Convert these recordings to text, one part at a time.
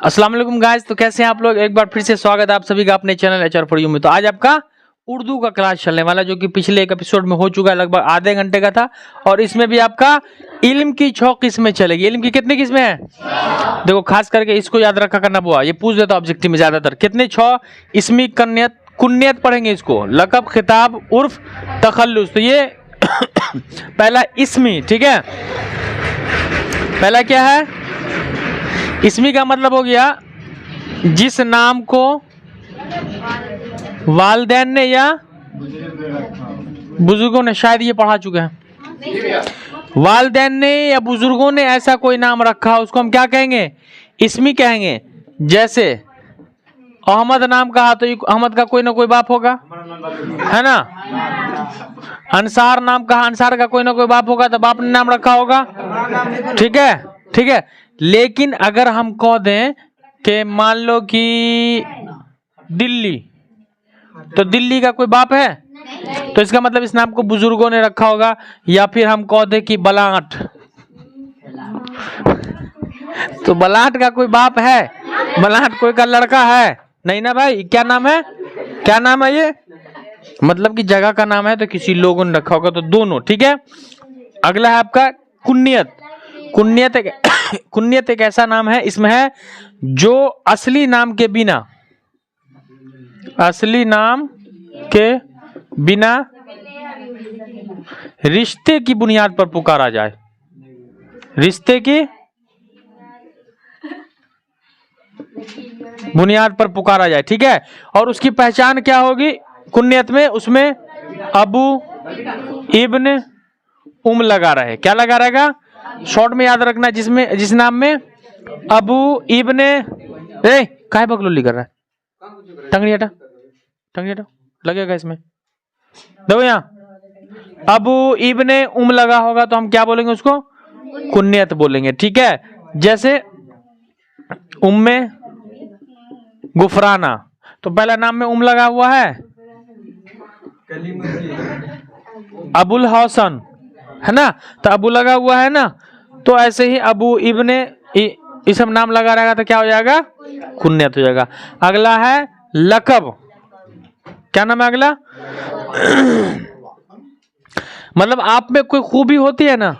अस्सलाम वालेकुम गाइस, तो कैसे हैं आप लोग। एक बार फिर से स्वागत है आप सभी का अपने चैनल HR फॉर यू में। तो आज आपका उर्दू का क्लास चलने वाला, जो कि पिछले एक एपिसोड में हो चुका है, लगभग आधे घंटे का था। और इसमें भी आपका इल्म की 6 किस्में चलेगी। इल्म की कितनी किस्में हैं देखो, खास करके इसको याद रखा करना बुआ, ये पूछ देता ऑब्जेक्टिव में ज्यादातर। कितने 6 इसमी कन्यत कुन्नियत पढ़ेंगे इसको, लकब खिताब उर्फ तखल्लुस। तो ये पहला इसमी, ठीक है। पहला क्या है, इसमी का मतलब हो गया जिस नाम को वालिदैन ने या बुजुर्गों ने, शायद ये पढ़ा चुके हैं, वालिदैन ने या बुजुर्गों ने ऐसा कोई नाम रखा, उसको हम क्या कहेंगे, इसमी कहेंगे। जैसे अहमद नाम कहा तो अहमद का कोई ना कोई बाप होगा, है ना। अंसार नाम कहा, अंसार का कोई ना कोई बाप होगा, तो बाप ने नाम रखा होगा, ठीक है, ठीक है। लेकिन अगर हम कह दें कि मान लो कि दिल्ली, तो दिल्ली का कोई बाप है, तो इसका मतलब इस नाम को बुजुर्गों ने रखा होगा। या फिर हम कह दें कि बलाट, तो बलाट का कोई बाप है, बलाट कोई का लड़का है नहीं ना भाई। क्या नाम है, क्या नाम है ये, मतलब कि जगह का नाम है, तो किसी लोगों ने रखा होगा, तो दोनों, ठीक है। अगला है आपका कुन्नियत। कुन्नियत एक ऐसा नाम है, इसमें है जो असली नाम के बिना, असली नाम के बिना रिश्ते की बुनियाद पर पुकारा जाए, रिश्ते की बुनियाद पर पुकारा जाए, ठीक है। और उसकी पहचान क्या होगी कुन्नियत में, उसमें अबू इब्न उम लगा रहे। क्या लगा रहेगा, शॉर्ट में याद रखना, जिसमें जिस नाम में अबू इब्ने, काहे बकलोली कर रहा है, टंगड़ी हटा, टंगड़ी हटा, लगेगा इसमें, देखो यहाँ अबू इब्ने उम लगा होगा, तो हम क्या बोलेंगे उसको, कुन्नियत बोलेंगे, ठीक है। जैसे उम्मे गुफराना, तो पहला नाम में उम लगा हुआ है, अबुल हसन, है ना, तो अबू लगा हुआ है ना, तो ऐसे ही अबू इब्ने ये सब नाम लगा रहेगा, तो क्या हो जाएगा, कुन्नियत हो जाएगा। अगला है लकब। क्या नाम है अगला, मतलब आप में कोई खूबी होती है ना,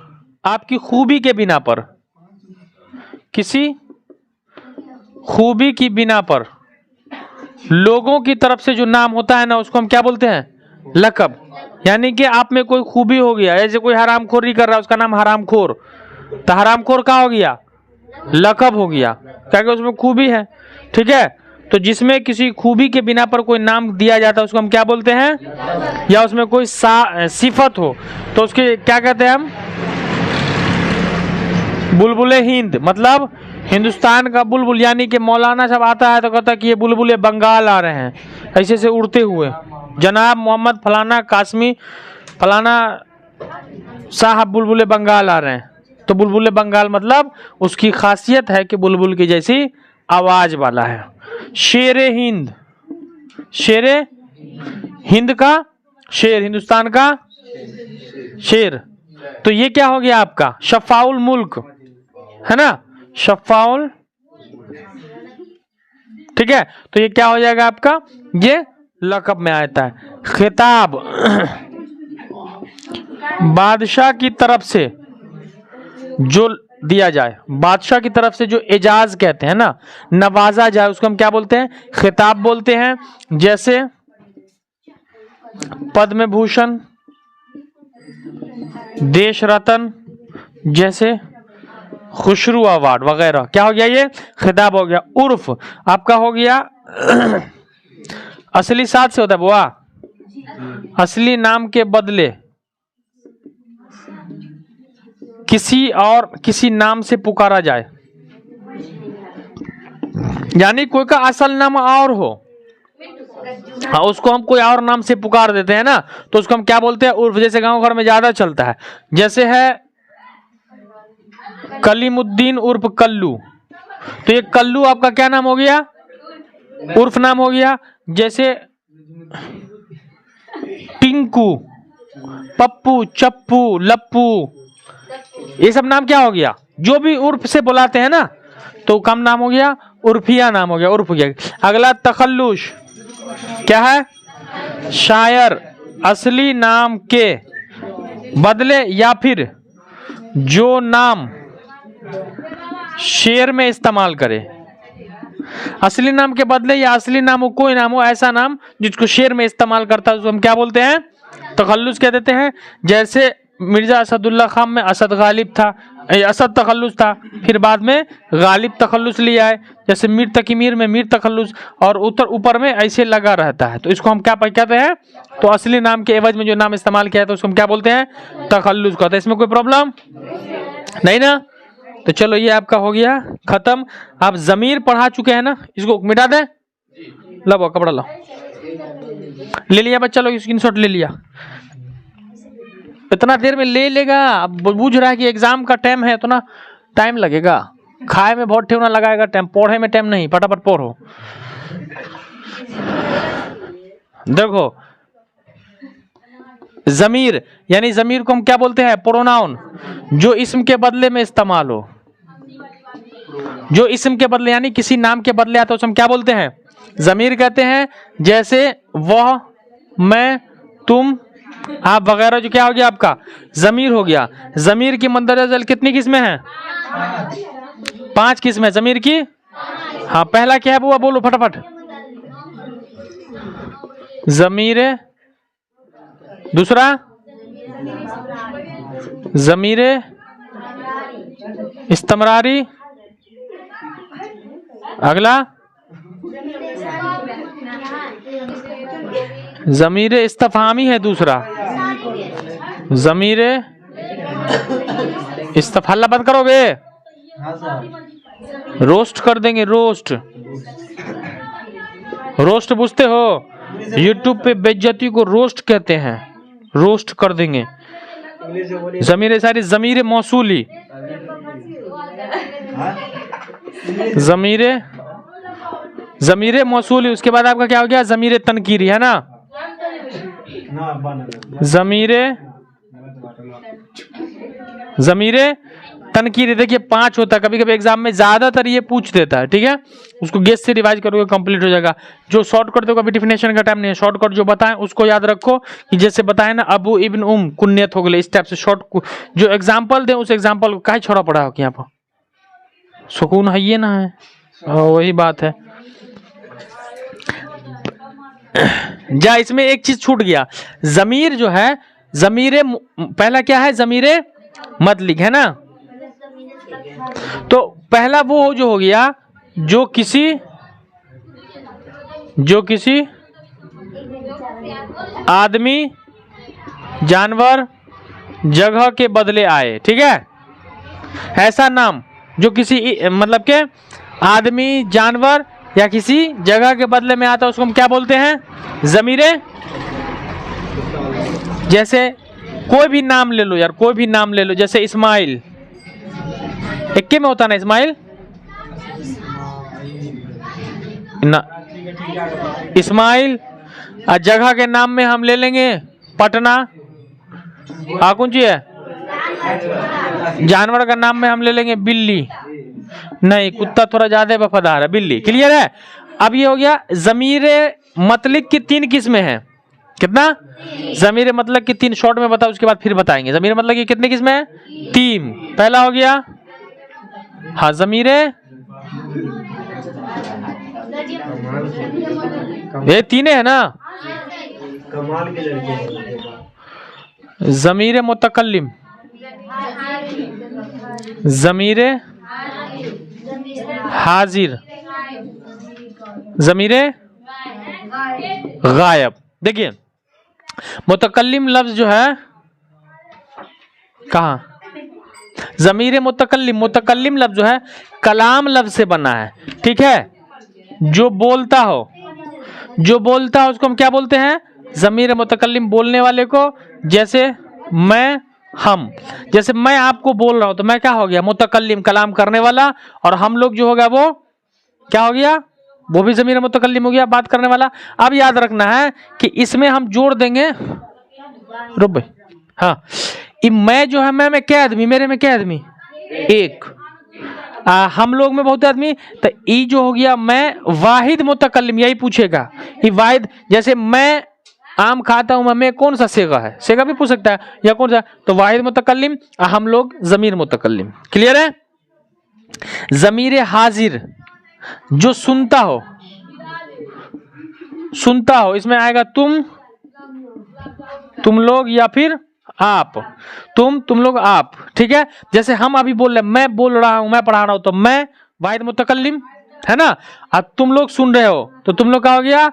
आपकी खूबी के बिना पर, किसी खूबी की बिना पर लोगों की तरफ से जो नाम होता है ना, उसको हम क्या बोलते हैं, लकब। यानी कि आप में कोई खूबी हो गया, जैसे कोई हरामखोरी कर रहा है, उसका नाम हरामखोर, तो हरामखोर क्या हो गया, लकब हो गया, क्या उसमें खूबी है, ठीक है। तो जिसमें किसी खूबी के बिना पर कोई नाम दिया जाता है, उसको हम क्या बोलते हैं, या उसमें कोई सिफत हो, तो उसके क्या कहते हैं हम, बुलबुले हिंद, मतलब हिंदुस्तान का बुलबुल। यानी कि मौलाना सब आता है तो कहता है कि ये बुलबुले बंगाल आ रहे हैं, ऐसे से उड़ते हुए, जनाब मोहम्मद फलाना कासमी फलाना साहब बुलबुले बंगाल आ रहे हैं। तो बुलबुले बंगाल मतलब उसकी खासियत है कि बुलबुल की जैसी आवाज वाला है। शेरे हिंद, शेरे हिंद का शेर, हिंदुस्तान का शेर, तो ये क्या हो गया आपका शफाउल मुल्क, है ना, शफाउल, ठीक है। तो ये क्या हो जाएगा आपका, ये लकब में आता है। खिताब, बादशाह की तरफ से जो दिया जाए, बादशाह की तरफ से जो एजाज कहते हैं ना, नवाजा जाए, उसको हम क्या बोलते हैं, खिताब बोलते हैं। जैसे पद्म भूषण, देश रत्न, जैसे खुशरू अवार्ड वगैरह, क्या हो गया, ये खिताब हो गया। उर्फ आपका हो गया असली साथ से होता है बुआ, असली नाम के बदले किसी और किसी नाम से पुकारा जाए, यानी कोई का असल नाम और हो, हाँ, उसको हम कोई और नाम से पुकार देते हैं ना, तो उसको हम क्या बोलते हैं, उर्फ। जैसे गांव घर में ज्यादा चलता है, जैसे है कलीमुद्दीन उर्फ कल्लू, तो ये कल्लू आपका क्या नाम हो गया, उर्फ नाम हो गया। जैसे टिंकू, पप्पू, चप्पू, लप्पू, ये सब नाम क्या हो गया, जो भी उर्फ से बुलाते हैं ना, तो कम नाम हो गया। उर्फिया नाम हो गया, उर्फ हो गया। अगला तखल्लुस क्या है? शायर असली नाम के बदले या फिर जो नाम शेर में इस्तेमाल करे। असली नाम के बदले या असली नाम हो, कोई नाम हो, ऐसा नाम जिसको शेर में इस्तेमाल करता है उसको हम क्या बोलते हैं? तखल्लुस कह देते हैं। जैसे मिर्जा असदुल्ला खान में असद गालिब था, असद तखल्लुस था, फिर बाद में गालिब तखल्लुस लिया है। जैसे मीर तकी मीर में मीर तखल्लुस, और ऊपर में ऐसे लगा रहता है, तो इसको हम क्या कहते हैं? तो असली नाम के एवज में जो नाम इस्तेमाल किया है तो उसको हम क्या बोलते हैं? तखल्लुस कहते हैं। इसमें कोई प्रॉब्लम नहीं ना? तो चलो ये आपका हो गया खत्म। आप जमीर पढ़ा चुके हैं ना, इसको मिटा दें। लो कपड़ा लो, ले लिया बच्चा लोग, स्क्रीनशॉट ले लिया। इतना देर में ले लेगा, अब बुझ रहा है कि एग्जाम का टाइम है तो ना टाइम लगेगा। खाए में बहुत ठेवना लगाएगा टाइम, पढ़े में टाइम नहीं, फटाफट पढ़ो। देखो जमीर यानी जमीर को हम क्या बोलते हैं? प्रोनाउन, जो इस्म के बदले में इस्तेमाल हो। जो इस्म के बदले यानी किसी नाम के बदले आता है उसे हम क्या बोलते हैं? जमीर कहते हैं। जैसे वह, मैं, तुम, आप वगैरह, जो क्या हो गया आपका? जमीर हो गया। जमीर की मंदरजल कितनी किस्में हैं? 5 किस्में जमीर की। हाँ, पहला क्या है बुआ? बोलो फटाफट। जमीर, दूसरा जमीर इस्तमरारी, अगला जमीर इस्तफहामी है, दूसरा जमीर हल्ला बंद करोगे? रोस्ट कर देंगे, रोस्ट। रोस्ट पूछते हो? यूट्यूब पे बेइज्जती को रोस्ट कहते हैं, रोस्ट कर देंगे। जमीर सारी जमीर मौसूली, जमीर मौसूली। उसके बाद आपका क्या हो गया? जमीर तनकीरी है ना? जमीर तनकीरी। देखिए 5 होता है, कभी कभी एग्जाम में ज्यादातर ये पूछ देता है, ठीक है? उसको गेस से रिवाइज करोगे कंप्लीट हो जाएगा। जो शॉर्टकट देखो, अभी डिफिनेशन का टाइम नहीं है, शॉर्टकट जो बताएं उसको याद रखो। कि जैसे बताए ना, अबू इब्न कुन्नियत हो गए, इस टाइप से शॉर्ट जो एग्जाम्पल दे उस एग्जाम्पल को काहे छोड़ा पड़ा हो कि यहाँ पर सुकून है ये ना है, वही बात है। जा इसमें एक चीज छूट गया, जमीर जो है, जमीर पहला क्या है? जमीर मतलिक है ना? तो पहला वो जो हो गया जो किसी आदमी, जानवर, जगह के बदले आए, ठीक है? ऐसा नाम जो किसी मतलब के आदमी, जानवर या किसी जगह के बदले में आता है उसको हम क्या बोलते हैं? जमीरे। जैसे कोई भी नाम ले लो यार, कोई भी नाम ले लो, जैसे इस्माइल, इक्के में होता ना इस्माइल ना, इस्माइल। जगह के नाम में हम ले लेंगे पटना, कौन सी है? जानवर का नाम में हम ले लेंगे बिल्ली, नहीं कुत्ता थोड़ा ज्यादा वफादार है, बिल्ली। क्लियर है? अब ये हो गया जमीर मतलिक की 3 किस्में हैं। कितना? जमीर मतलब की 3 शॉर्ट में बताओ, उसके बाद फिर बताएंगे। जमीर मतलब की कितनी किस्में हैं? 3। पहला हो गया हाँ जमीर, ये 3 है ना? जमीर मुतकल्लिम, जमीर हाजिर, जमीर गायब। देखिए मुतकल्लिम लफ्ज जो है कहाँ? जमीर मुतकल्लिम, मुतकल्लिम लफ्ज जो है कलाम लफ्ज से बना है, ठीक है? जो बोलता हो, जो बोलता हो उसको हम क्या बोलते हैं? जमीर मुतकल्लिम, बोलने वाले को। जैसे मैं, हम, जैसे मैं आपको बोल रहा हूं तो मैं क्या हो गया? मुतकल्लिम, कलाम करने वाला। और हम लोग जो हो गया वो क्या हो गया? वो भी जमीर मुतकल्लिम हो गया, बात करने वाला। अब याद रखना है कि इसमें हम जोड़ देंगे, रुक भाई, हाँ, मैं जो है, मैं क्या आदमी, मेरे में क्या आदमी? एक। हम लोग में बहुत आदमी, तो ई जो हो गया मैं वाहिद मुतकल्लिम, यही पूछेगा ये वाहिद। जैसे मैं आम खाता हूं, मैं कौन सा सेगा है, सेगा भी पूछ सकता है, या कौन सा, तो वाहिद मुतकल्लिम, हम लोग जमीर मुतकल्लिम। क्लियर है? जमीर हाजिर जो सुनता हो, सुनता हो, इसमें आएगा तुम लोग, या फिर आप, तुम लोग आप। ठीक है, जैसे हम अभी बोल रहे, मैं बोल रहा हूं, मैं पढ़ा रहा हूं, तो मैं वाहिद मुतकल्लिम है ना। अब तुम लोग सुन रहे हो, तो तुम लोग का हो गया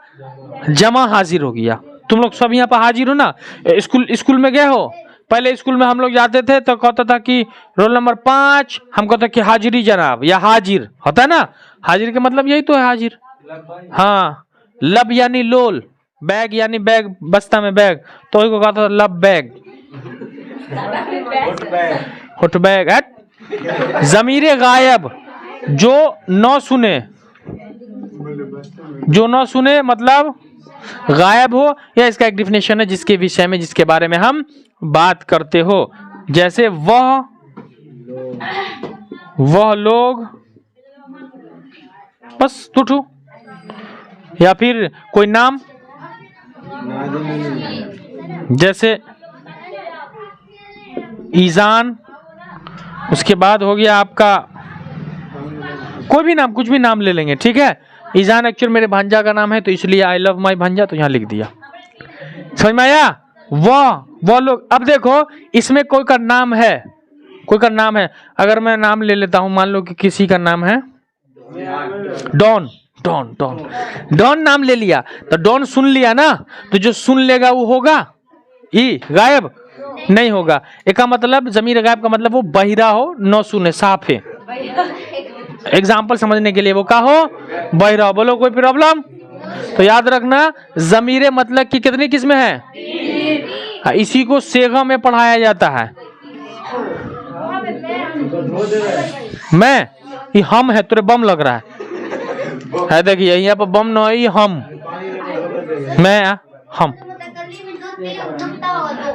जमा हाजिर हो गया। तुम लोग सब यहाँ पर हाजिर हो ना। स्कूल में गए हो, पहले स्कूल में हम लोग जाते थे तो कहता था कि रोल नंबर 5, हम कहते कि हाजिरी जनाब, या हाजिर होता है ना। हाजिर का मतलब यही तो है हाजिर। हाँ, लब यानी लोल, बैग यानी बैग, बस्ता में बैग, तो वही को कहता था लब बैग, हुट बैग है। जमीर गायब जो न सुने, जो न सुने मतलब गायब हो, या इसका एक डिफिनेशन है जिसके विषय में, जिसके बारे में हम बात करते हो। जैसे वह लोग, बस टूटू, या फिर कोई नाम, जैसे ईजान, उसके बाद हो गया आपका कोई भी नाम, कुछ भी नाम ले लेंगे। ठीक है, ईजान एक्चुअल मेरे भांजा का नाम है, तो इसलिए आई लव माई भांजा, तो यहाँ लिख दिया। समझ में आया? वो लोग। अब देखो, इसमें कोई का नाम है, कोई का नाम है, अगर मैं नाम ले लेता हूं, मान लो कि किसी का नाम है डॉन, डॉन डॉन डॉन नाम ले लिया, तो डॉन सुन लिया ना, तो जो सुन लेगा वो होगा ई गायब नहीं होगा। एक मतलब जमीर गायब का मतलब वो बहिरा हो, न सुने, साफ है। एग्जाम्पल समझने के लिए वो का हो, बहिरा हो। बोलो कोई प्रॉब्लम? तो याद रखना, जमीरे मतलब की कितनी किस्में हैं, इसी को सेगा में पढ़ाया जाता है। मैं, ये हम है, तेरे बम लग रहा है देखिए यहाँ पर बम नहीं, हम, मैं, हम।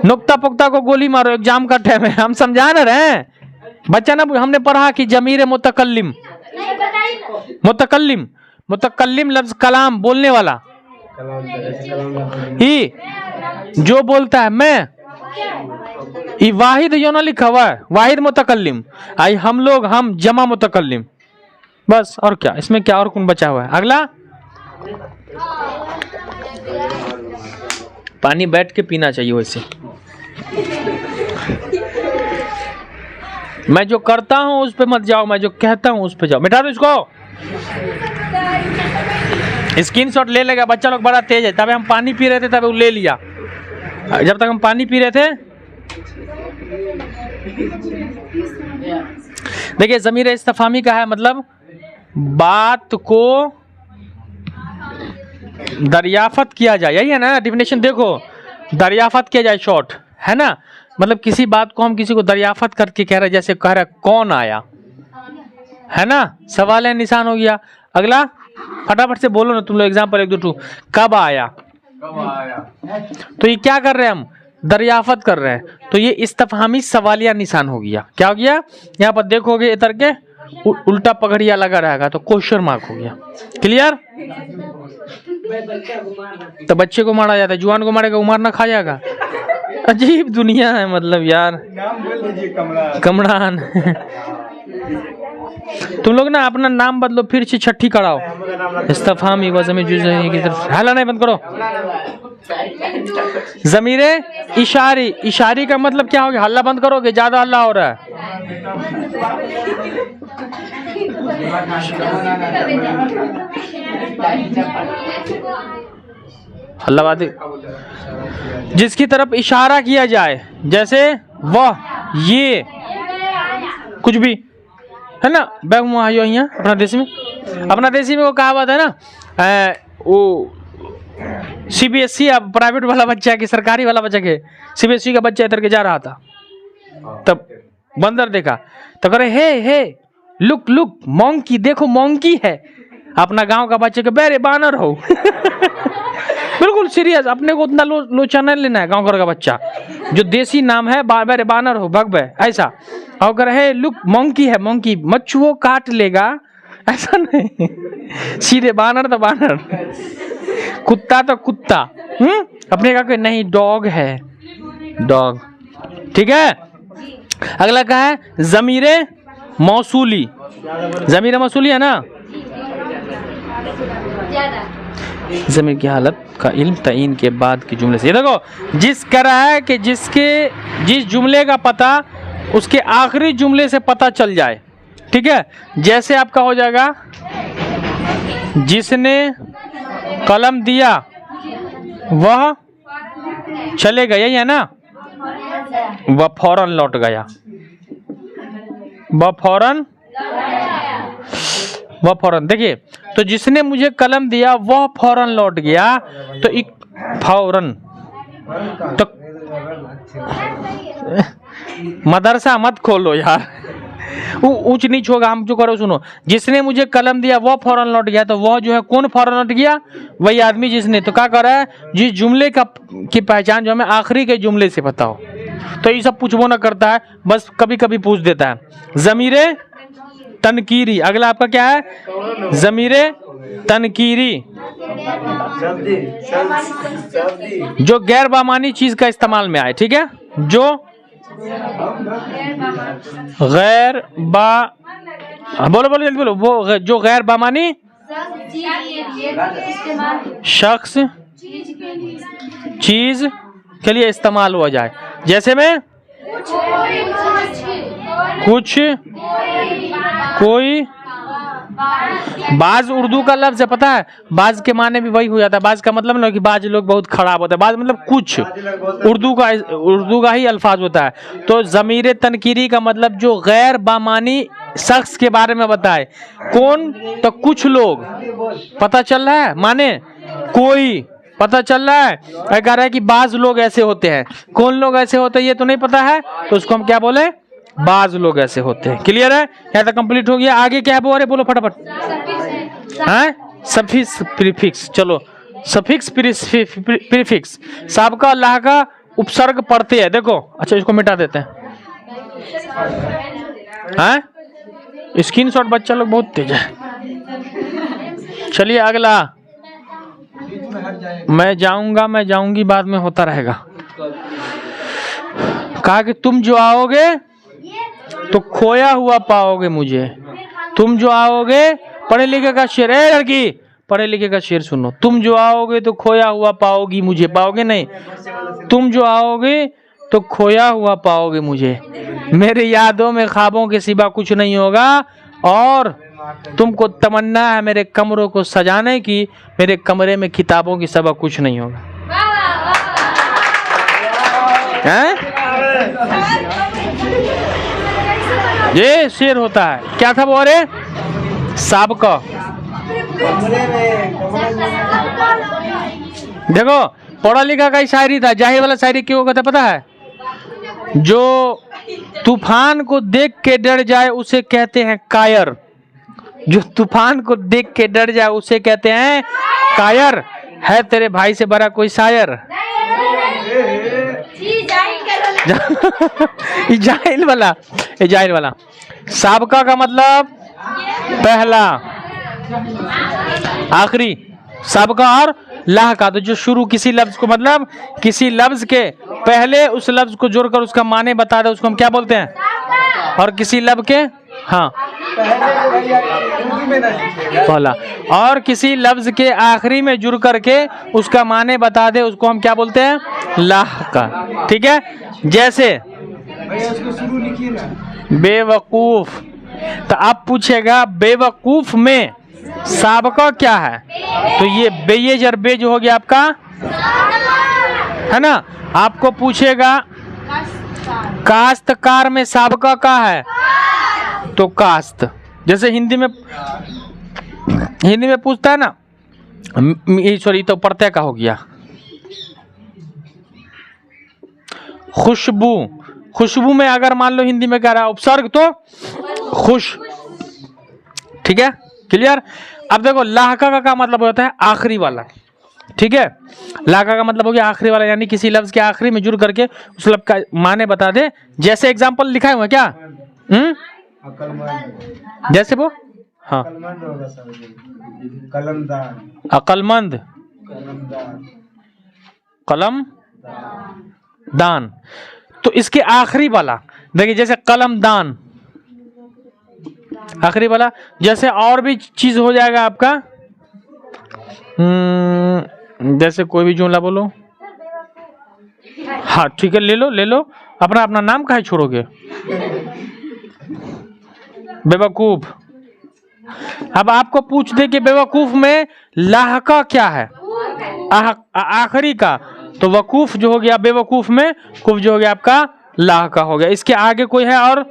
नुक्ता पुक्ता को गोली मारो, एग्जाम का टाइम है, हम समझा ना रहे बच्चा ना। हमने पढ़ा कि जमीर मुतकल्लिम, मुतकल्लिम, मुतकल्लिम लफ्ज कलाम, बोलने वाला, ही जो बोलता है। मैं, ये वाहिद जो ना लिखा हुआ है, वाहिद मुतकल्लिम, आई हम लोग, हम जमा मुतकल्लिम, बस। और क्या इसमें, क्या और कौन बचा हुआ है? अगला, पानी बैठ के पीना चाहिए वैसे। मैं जो करता हूं उस पे मत जाओ, मैं जो कहता हूं उस पे जाओ। मिटा दो इसको, स्क्रीनशॉट ले लेगा बच्चा लोग, बड़ा तेज है। तब हम पानी पी रहे थे, तब वो ले लिया। जब तक हम पानी पी रहे थे, देखिए ज़मीर इस्तिफ़ामी का है मतलब बात को दरियाफत किया जाए, यही है ना डिफिनेशन। देखो, दरियाफत किया जाए, शॉर्ट है ना, मतलब किसी बात को हम किसी को दरियाफत करके कह रहे, जैसे कह रहे कौन आया, है ना, सवाल है, निशान हो गया। अगला फटाफट से बोलो ना तुम लोग, एग्जाम्पल 1 2 2, कब आया, तो ये क्या कर रहे हैं हम, दरियाफत कर रहे हैं, तो ये इस्तिफ़हामी सवालिया निशान हो गया। क्या हो गया, यहाँ पर देखोगे इधर के उल्टा पगड़िया लगा रहेगा, तो क्वेश्चन मार्क हो गया। क्लियर? तो बच्चे को मारा जाता है, जुआन को मारेगा, उमार ना खा जाएगा। अजीब दुनिया है मतलब यार। नाम बोल दीजिए, कमरान। तुम लोग ना अपना नाम बदलो, फिर से छठी कराओ। इस्तिफ़हामी वज़न जुज़ई की तरफ हल्ला नहीं, बंद करो। ज़मीरे इशारी, इशारी का मतलब क्या हो गया, हल्ला बंद करोगे, ज्यादा हल्ला हो रहा है। हल्लाबादी, जिसकी तरफ इशारा किया जाए, जैसे वह, ये, कुछ भी है ना। बैग में आयो यहाँ अपना देसी में, अपना देसी में वो कहावत है ना, वो सीबीएसई अब प्राइवेट वाला बच्चा कि सरकारी वाला बच्चा के, सीबीएसई का बच्चा इधर के जा रहा था, तब बंदर देखा, तो करे हे लुक लुक मोंकी, देखो मोंकी है। अपना गांव का बच्चे के बेरे बानर हो। बिल्कुल सीरियस, अपने को उतना लोचा नहीं लेना है। गांव घर का बच्चा जो देसी नाम है, बेरे बानर हो, भग बे, ऐसा। और कह रहे लुक मंकी है, मंकी मच्छू वो काट लेगा, ऐसा नहीं। सीधे बानर तो बानर, कुत्ता तो कुत्ता। अपने का कोई नहीं, डॉग है, डॉग। ठीक है, अगला क्या है? जमीरे मौसूली। जमीर मौसूली है ना, जमीर की हालत का इल्म तईन के बाद के जुमले से। ये देखो जिस कह रहा है कि जिस जुमले का पता उसके आखिरी जुमले से पता चल जाए। ठीक है, जैसे आपका हो जाएगा जिसने कलम दिया वह चले गए, यही है ना, वह फौरन लौट गया, वह फौरन। देखिए तो जिसने मुझे कलम दिया वह फौरन लौट गया, तो एक फौरन तो मदरसा मत खोलो यार, ऊंच नीच होगा। हम जो करो सुनो, जिसने मुझे कलम दिया वह फौरन लौट गया, तो वह जो है कौन फौरन लौट गया? वही आदमी जिसने। तो क्या कर रहा है? जिस जुमले की पहचान जो हमें आखिरी के जुमले से पता हो। तो ये सब पूछबो ना करता है, बस कभी कभी पूछ देता है। जमीरे तनकीरी, अगला आपका क्या है? जमीरे तनकीरी, जो गैर बामानी चीज का इस्तेमाल में आए। ठीक है, जो गैर बा, बोलो बोलो जल्दी बोलो, वो जो गैर बामानी शख्स चीज के लिए इस्तेमाल हुआ जाए। जैसे में कुछ, कोई, बाज उर्दू का लफ्ज है, पता है? बाज के माने भी वही हो जाता है। बाज का मतलब ना कि बाज लोग बहुत खराब होता है, बाज मतलब कुछ, उर्दू का ही अल्फाज होता है। तो ज़मीर तनकीरी का मतलब जो गैर बामानी शख्स के बारे में बताए। कौन? तो कुछ लोग, पता चल रहा है, माने कोई, पता चल रहा है। कह रहा है कि बाज लोग ऐसे होते हैं, कौन लोग ऐसे होते हैं ये तो नहीं पता है, तो उसको हम क्या बोले? बाज लोग ऐसे होते हैं। क्लियर है? यहाँ तक कंप्लीट हो गया। आगे क्या है बोले, बोलो फटाफट। हैं? Suffix prefix. चलो सफिक्स प्रीफिक्स, सबका अल्लाह का उपसर्ग पढ़ते हैं। देखो अच्छा इसको मिटा देते हैं। हैं? स्क्रीनशॉट बच्चा लोग बहुत तेज है। चलिए अगला, मैं जाऊंगी बाद में होता रहेगा। कहा कि तुम जो आओगे तो खोया हुआ पाओगे मुझे, तुम जो आओगे, पढ़े लिखे का शेर है लड़की, पढ़े लिखे का शेर सुनो। तुम जो आओगे तो खोया हुआ पाओगी मुझे, पाओगे नहीं, तुम जो आओगे तो खोया हुआ पाओगे मुझे, मेरी यादों में ख्वाबों के सिवा कुछ नहीं होगा, और तुमको तमन्ना है मेरे कमरों को सजाने की, मेरे कमरे में किताबों की सिवा कुछ नहीं होगा। हैं? ये शेर होता है। क्या था वो? अरे साबका। देखो पढ़ा लिखा का ही शायरी था। जाहिर वाला शायरी क्यों होगा था पता है? जो तूफान को देख के डर जाए उसे कहते हैं कायर, जो तूफान को देख के डर जाए उसे कहते हैं कायर। है तेरे भाई से बड़ा कोई शायर? जाहिल वाला। साबका का मतलब पहला, आखिरी, साबका और लाह का। तो जो शुरू किसी लफ्ज को, मतलब किसी लफ्ज के पहले उस लफ्ज को जोड़कर उसका माने बता दे, उसको हम क्या बोलते हैं? और किसी लफ्ज के, हाँ पहला, और किसी लफ्ज के आखिरी में जुड़ करके उसका माने बता दे, उसको हम क्या बोलते हैं? लाह का। ठीक है, जैसे बेवकूफ। तो आप पूछेगा बेवकूफ में साबका क्या है? तो ये बे जर बे जो हो गया आपका, है ना। आपको पूछेगा काश्तकार में साबका का है, तो काश्त। जैसे हिंदी में पूछता है ना, सॉरी तो प्रत्यय का हो गया। खुशबू में अगर मान लो हिंदी में कह रहा है उपसर्ग, तो खुश। ठीक है, क्लियर। अब देखो लाहका का मतलब होता है आखिरी वाला। ठीक है, लाहका का मतलब हो गया आखिरी वाला, यानी किसी लफ्ज के आखिरी में जुड़ करके उस लफ्ज का माने बता दे। जैसे एग्जांपल लिखा हुआ है क्या? अकलमंद। जैसे वो, हाँ, अकलमंद होगा सर। कलमदार। अकलमंद, कलमदार। कलम दान। तो इसके आखिरी वाला देखिए, जैसे कलमदान आखिरी वाला, जैसे और भी चीज हो जाएगा आपका। जैसे कोई भी जुमला बोलो। हाँ ठीक है, ले लो ले लो, अपना अपना नाम काहे छोड़ोगे। बेवकूफ। अब आपको पूछ दे कि बेवकूफ में लाहका क्या है, आखिरी का, तो वकूफ जो हो गया बेवकूफ में, कुफ जो हो गया आपका लाहका हो गया। इसके आगे कोई है और,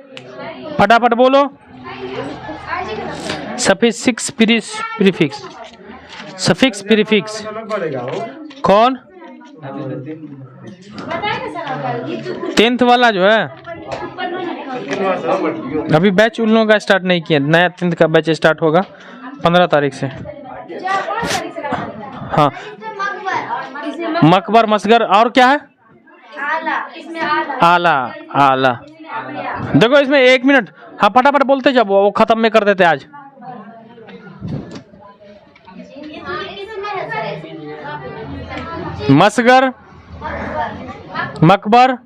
फटाफट बोलो। सफिक्स प्रीफिक्स, सफिक्स प्रीफिक्स कौन? 10th वाला जो है, अभी बैच उन लोगों का स्टार्ट नहीं किया, नया 10th का बैच स्टार्ट होगा 15 तारीख से। हाँ, मकबर, मसगर, और क्या है? आला। आला। देखो इसमें 1 मिनट, हाँ फटाफट बोलते जब वो खत्म में कर देते आज। मसगर, मकबर,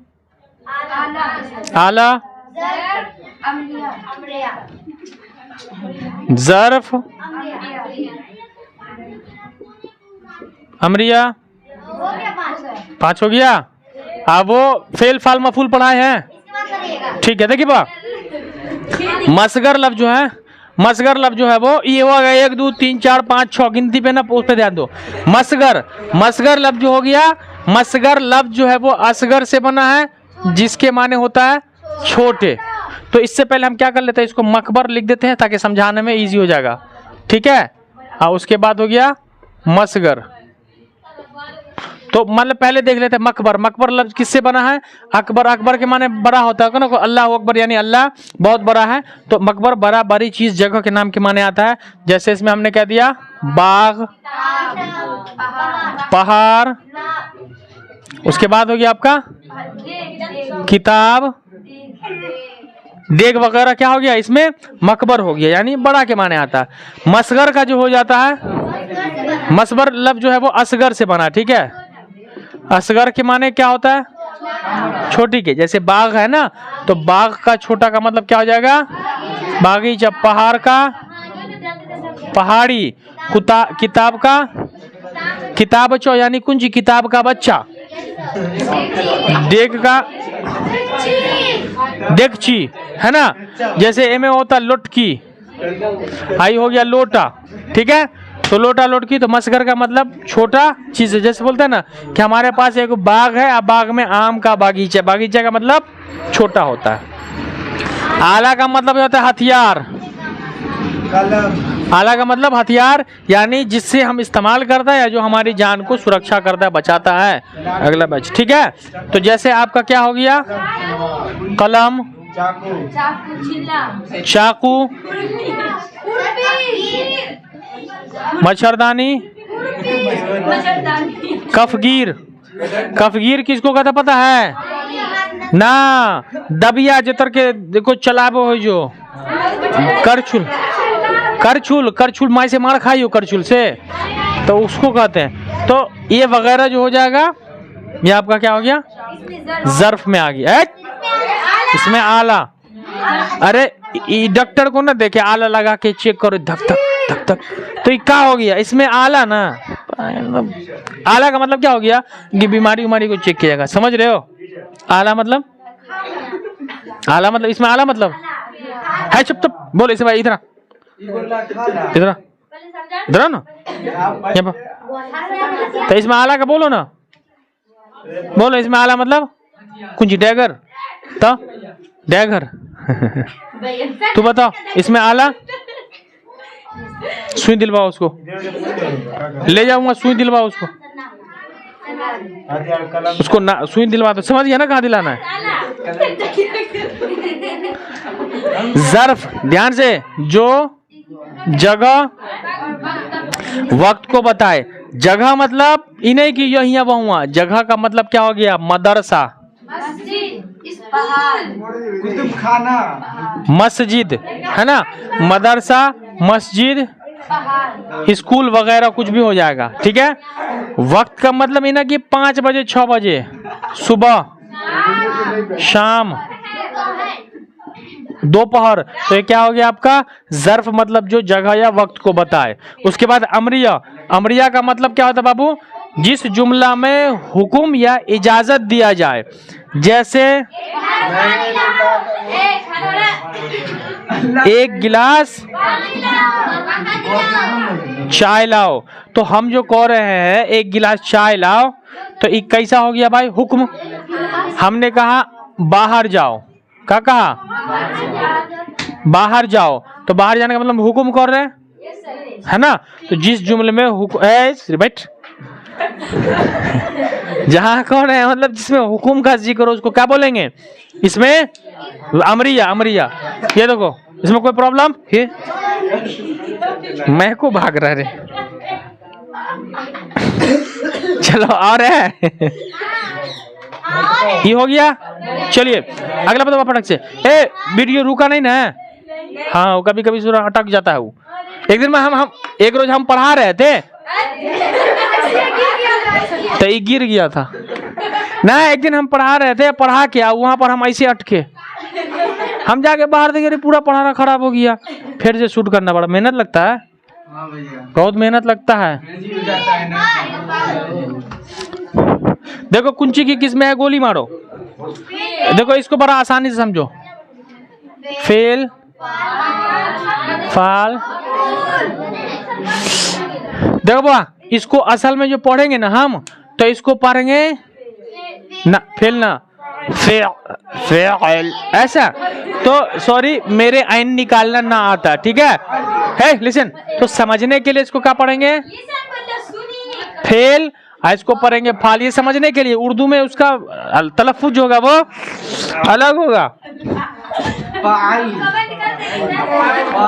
आला, ज़र्फ, अमरिया, 5 हो गया। अब वो फेल फाल मफूल पढ़ाए हैं, ठीक है। देखिए बा, मसगर लफ्ज जो है, मसगर लफ्ज जो है वो ये हो गया 1 2 3 4 5 6 गिनती पे ना, उस पे ध्यान दो। मसगर, मसगर लफ्ज जो हो गया, मसगर लफ्ज जो है वो असगर से बना है, जिसके माने होता है छोटे। तो इससे पहले हम क्या कर लेते हैं, इसको मकबर लिख देते हैं ताकि समझाने में इजी हो जाएगा, ठीक है। और उसके बाद हो गया मसगर। तो मतलब पहले देख लेते हैं मकबर, मकबर लफ्ज किससे बना है? अकबर, अकबर के माने बड़ा होता है ना, अल्लाह अकबर यानी अल्लाह बहुत बड़ा है। तो मकबर बड़ा बड़ी चीज जगह के नाम के माने आता है। जैसे इसमें हमने कह दिया बाग, पहाड़, उसके बाद हो गया आपका किताब, देग वगैरह, क्या हो गया इसमें मकबर हो गया, यानी बड़ा के माने आता है। मसगर का जो हो जाता है, मसबर लफ्ज जो है वो असगर से बना, ठीक है। असगर के माने क्या होता है? छोटी के। जैसे बाग है ना, तो बाग का छोटा का मतलब क्या हो जाएगा? बागीचा। पहाड़ का पहाड़ी, किताब का किताबचो यानी कुंजी, किताब का बच्चा। देग का देगची है ना, जैसे ए में होता लोटकी, आई हो गया लोटा, ठीक है। तो लोटा लोटकी, तो मसगर का मतलब छोटा चीज है। जैसे बोलते हैं ना कि हमारे पास एक बाग है, अब बाग में आम का बागीचा, बागीचा का मतलब छोटा होता है। आला का मतलब होता है हथियार, आला का मतलब हथियार, यानी जिससे हम इस्तेमाल करते हैं या जो हमारी जान को सुरक्षा करता है, बचाता है। अगला बैच, ठीक है। तो जैसे आपका क्या हो गया, कलम, चाकू, मच्छरदानी, कफगीर। कफगीर किसको कहता पता है ना? दबिया जतर के देखो चलाबो हो जो, करछुल, करछुल, करछुल माई से मार खाई हो करछुल से, तो उसको कहते हैं। तो ये वगैरह जो हो जाएगा, ये आपका क्या हो गया, ज़र्फ में आ गया। इसमें आला, अरे डॉक्टर को ना देखे आला लगा के चेक करो, धक धक धक धक, तो ये क्या हो गया, इसमें आला ना। आला का मतलब क्या हो गया कि बीमारी उमारी को चेक किया जाएगा, समझ रहे हो? आला मतलब, आला मतलब, इसमें आला मतलब है। चुप तो बोलो इसे भाई, इधर इधर इधर ना, तो इसमें आला का बोलो ना, बोलो इसमें आला मतलब कुंजी, डैगर, तो डैगर। तू बताओ इसमें आला, सुई दिलवाओ उसको, ले जाऊंगा सुई दिलवाओ उसको, उसको ना सुई दिलवा दो, समझ गया ना कहाँ दिलाना है। ज़र्फ, ध्यान से, जो जगह वक्त को बताए। जगह मतलब इन्हें की यही वहाँ, जगह का मतलब क्या हो गया, मदरसा, कुतुब खाना, मस्जिद है ना, मदरसा, मस्जिद, स्कूल वगैरह कुछ भी हो जाएगा। ठीक है, वक्त का मतलब ये ना कि 5 बजे 6 बजे, सुबह, शाम, दोपहर। तो ये क्या हो गया आपका ज़र्फ, मतलब जो जगह या वक्त को बताए। उसके बाद अमरिया, अमरिया का मतलब क्या होता है बाबू, जिस जुमला में हुक्म या इजाजत दिया जाए, जैसे एक गिलास चाय लाओ। तो हम जो कह रहे हैं एक गिलास चाय लाओ, तो एक कैसा हो गया भाई, हुक्म। हमने कहा बाहर जाओ, क्या कहा, बाहर जाओ, तो बाहर जाने का मतलब हुक्म कर रहे हैं, है ना। तो जिस जुमले में बैठ जहां कौन है मतलब जिसमें हुक्म का जिक्र हो उसको क्या बोलेंगे, इसमें अमरिया, अमरिया। ये देखो इसमें कोई प्रॉब्लम है, मैं को भाग रहा रे। चलो और है ये हो गया। चलिए अगला बताओ फटक से। ए वीडियो रुका नहीं ना, हाँ कभी कभी सूरा अटक जाता है वो। एक दिन में हम एक रोज हम पढ़ा रहे थे तो ये गिर गया था ना। एक दिन हम पढ़ा रहे थे, पढ़ा क्या वहां पर हम ऐसे अटके, हम जाके बाहर देखे पूरा पढ़ाना खराब हो गया, फिर से शूट करना पड़ा। मेहनत लगता है, बहुत मेहनत लगता है। देखो कुंची की किस में है, गोली मारो। देखो इसको बड़ा आसानी से समझो, फेल, फाल। देखो बुआ, इसको असल में जो पढ़ेंगे ना हम, तो इसको पढ़ेंगे ना फेल ना फेल ऐसा। तो सॉरी मेरे आइन निकालना ना आता, ठीक है लिसन। तो समझने के लिए इसको क्या पढ़ेंगे, फेल, इसको पढ़ेंगे फाल। ये समझने के लिए उर्दू में उसका तलफ्फुज होगा वो अलग होगा।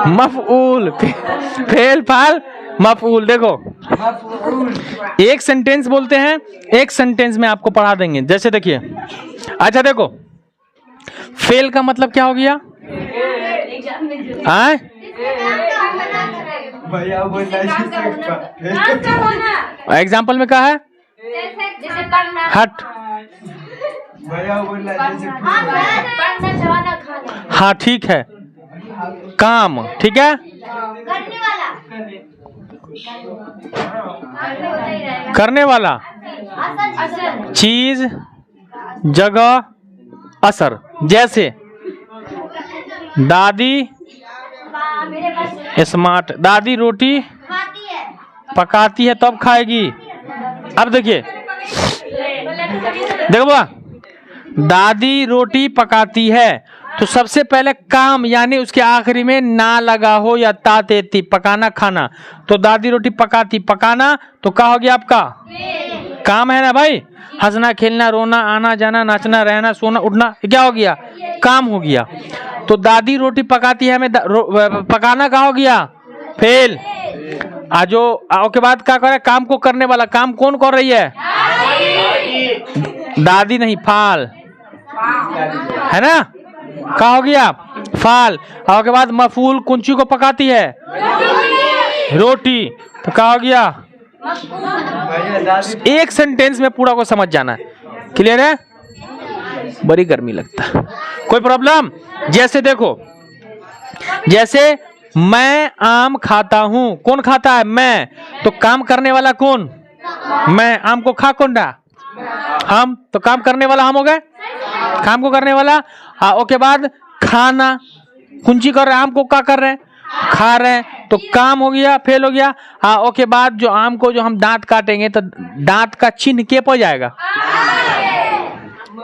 मफऊल, फेल, फाल, मफऊल। देखो एक सेंटेंस बोलते हैं, एक सेंटेंस में आपको पढ़ा देंगे। जैसे देखिए, अच्छा देखो फेल का मतलब क्या हो गया, एग्जाम्पल में क्या है, हट, हाँ ठीक है, काम, ठीक है, करने वाला, चीज, जगह, असर। जैसे दादी स्मार्ट, दादी रोटी पकाती है तब खाएगी। अब देखिए, देखो बुआ, दादी रोटी पकाती है तो सबसे पहले काम, यानी उसके आखिरी में ना लगा हो या ता तेती, पकाना खाना। तो दादी रोटी पकाती, पकाना तो क्या हो गया आपका काम है ना भाई। हंसना खेलना रोना आना जाना नाचना रहना सोना उठना, क्या हो गया, काम हो गया। तो दादी रोटी पकाती है, हमें पकाना क्या हो गया, फेल। आजो आओ के बाद क्या करे, काम को करने वाला, काम कौन कर रही है, दादी नहीं, फाल है ना, क्या हो गया, फाल। आओ के बाद मफूल, कुंची को पकाती है, रोटी, तो क्या हो गया। एक सेंटेंस में पूरा को समझ जाना है, क्लियर है। बड़ी गर्मी लगता है, कोई प्रॉब्लम। जैसे देखो, जैसे मैं आम खाता हूं, कौन खाता है, मैं। तो काम करने वाला कौन, मैं। आम को खा कौन रहा, हम। तो काम करने वाला हम हो गए, काम को करने वाला। ओके बाद खाना, कुंची कर रहे हैं, आम को क्या कर रहे हैं, खा रहे हैं, तो काम हो गया, फेल हो गया। ओके बाद जो आम को जो हम दांत काटेंगे तो दांत का चिन्ह के पर जाएगा,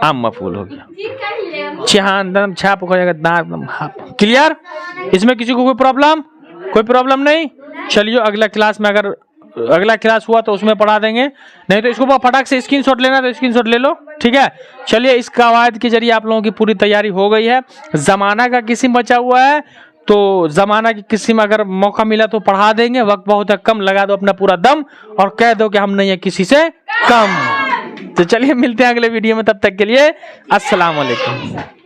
आम मफूल हो गया, चिहान छाप हो जाएगा, दांत। क्लियर, इसमें किसी को कोई प्रॉब्लम नहीं। चलिए अगला क्लास में, अगर अगला क्लास हुआ तो उसमें पढ़ा देंगे, नहीं तो इसको फटाक से स्क्रीनशॉट लेना तो स्क्रीनशॉट ले लो, ठीक है। चलिए इस कवायद के जरिए आप लोगों की पूरी तैयारी हो गई है। जमाना का किस्म बचा हुआ है, तो जमाना की किस्म अगर मौका मिला तो पढ़ा देंगे। वक्त बहुत है कम, लगा दो अपना पूरा दम और कह दो कि हम नहीं है किसी से कम। तो चलिए मिलते हैं अगले वीडियो में, तब तक के लिए अस्सलाम वालेकुम।